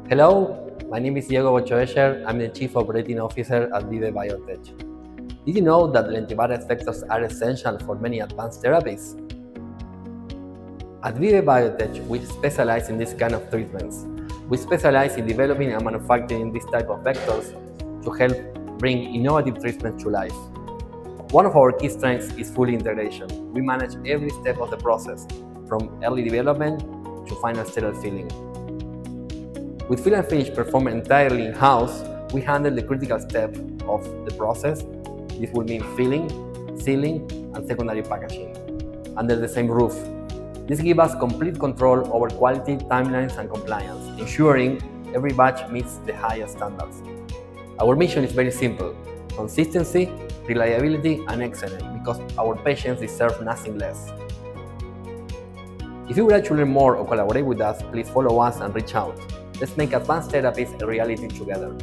Hello, my name is Diego Bochoeyer. I'm the Chief Operating Officer at VIVEbiotech. Did you know that lentiviral effectors are essential for many advanced therapies? At VIVEbiotech, we specialize in this kind of treatments. We specialize in developing and manufacturing this type of vectors to help bring innovative treatments to life. One of our key strengths is full integration. We manage every step of the process, from early development to final sterile filling. With fill and finish performed entirely in-house, we handle the critical step of the process. This will mean filling, sealing, and secondary packaging under the same roof. This gives us complete control over quality, timelines, and compliance, ensuring every batch meets the highest standards. Our mission is very simple: consistency, reliability, and excellence, because our patients deserve nothing less. If you would like to learn more or collaborate with us, please follow us and reach out. Let's make advanced therapies a reality together.